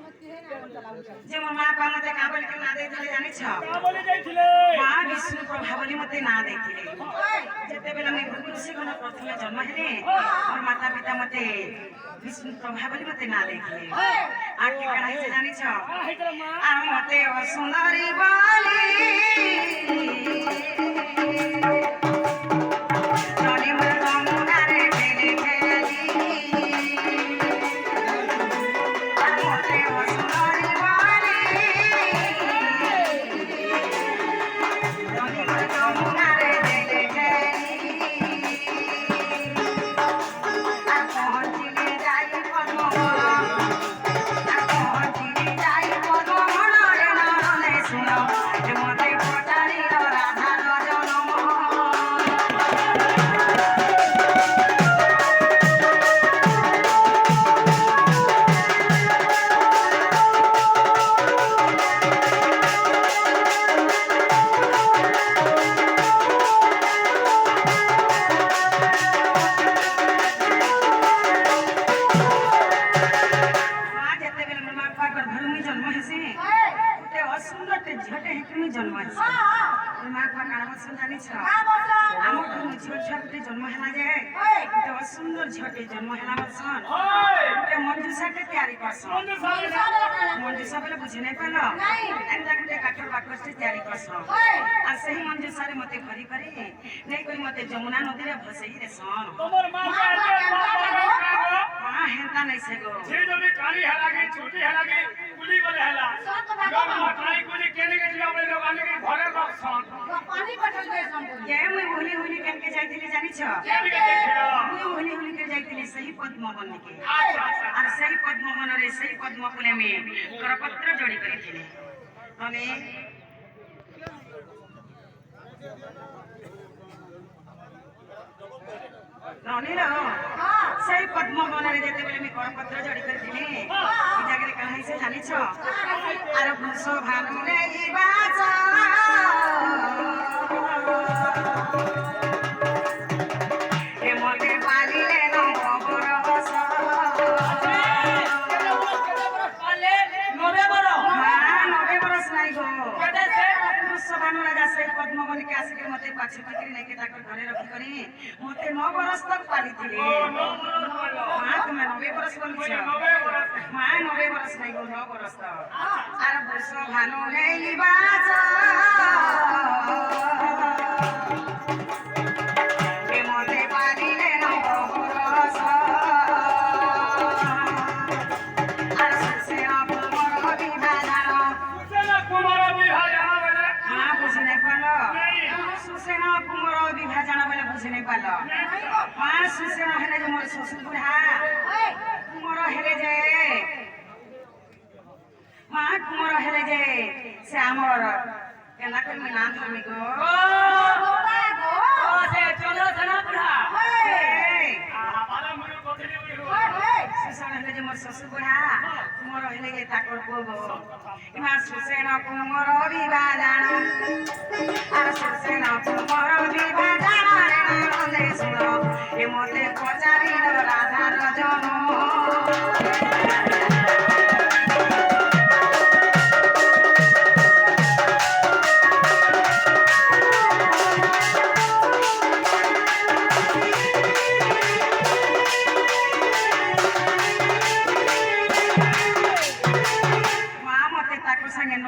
जे मोर मां बाप मते का बोल के ना देथिले जानि छ का बोले जाइथिले मां विष्णु प्रभावली मते ना देथिले जते बेला मैं ऋषि गण प्रथमे जन्म हेले और माता पिता मते विष्णु प्रभावली मते ना देथिले आके कणा से जानि छ आ मते सुंदरी बाली सुंदर झटे जन्म हेला बसन ओटे मंजूसा के तैयारी करसन मंजूसा पहले बुझे नहीं पालो एंदा गुटे काठर बाकस से तैयारी करसन आ सही मंजूसा रे मते भरी करी नहीं कोई मते जमुना नदी रे भसई देसन तोमर मां के हां हेंता नहीं से गो जे जने काली हला के छोटी हला के कुली बोले हला जब मटाई कुली केने के जिया बोले लोग आने के घरे रखसन पानी पटल दे सन के मैं होली होली केन के जाइतिली जानि छ के भी के देखिलो होली होली के जाइतिली सही पद्म बन के अच्छा और सही पद्म बन रे सही पद्म फूले में करपत्र जोड़ी करिथिले हमें ननीर सही पद्म बन रे जेते बेले में करपत्र जोड़ी करिथिले ई जागरे कहाई से जानि छ आरो भूसो भानु रे ई बाचा पद्मवन के आसे के मते पाछे पकड़ी नहीं के ताकर घरे रखी करी मते 9 बरस तक पाली थी हां तुम 90 बरस बोली छ हां 90 बरस नहीं गो 9 बरस तक अरे बरसो भानो नहीं बाजा के मते पाली ले 9 बरस अरे से आप मोर बिना जानो सुसेना कुमार बिहाया हां बुझ नहीं पालो सुसेना कुमार विभाजन वाला बुझ नहीं पालो हां सुसेना हेले जे मोर ससुर बुढ़ा कुमार हेले जे हां कुमार हेले जे से हमर केना कर में नाम हमी गो से चलो सना बुढ़ा ए आ শ্বশুর বুড়া তোমার হইলে গে তাকর বব ইমা সুসেন কুমর বিবা জানো আর সুসেন কুমর বিবা জানো রে নন্দে শুন এ মতে পচারিল রাধার জন্ম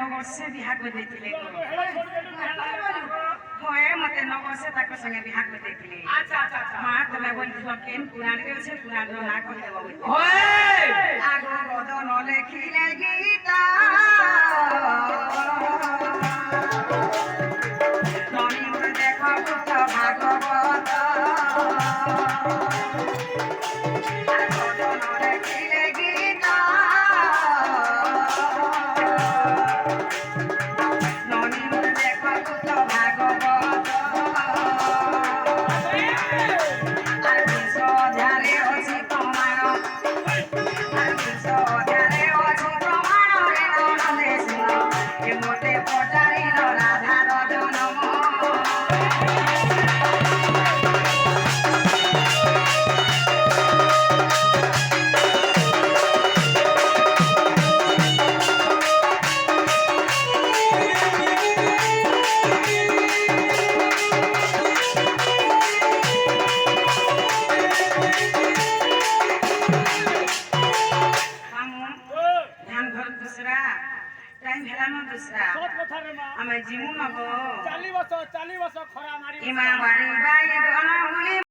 নগরসে বিহা করে দিলে হয় মতে নগরসে তাকে সঙ্গে বিহা করে দিলে আচ্ছা আচ্ছা আচ্ছা মা তুমি বলছিল কেন পুরাণ গেছে পুরাণ না করে দেব হয় আগো বদন লেখিলে গীতা ননি দেখো পুত ভাগবত বদন লেখিলে গীতা আমি জিমু নব 40 বছর খরা মারি ইমা বাড়ি বাই গণ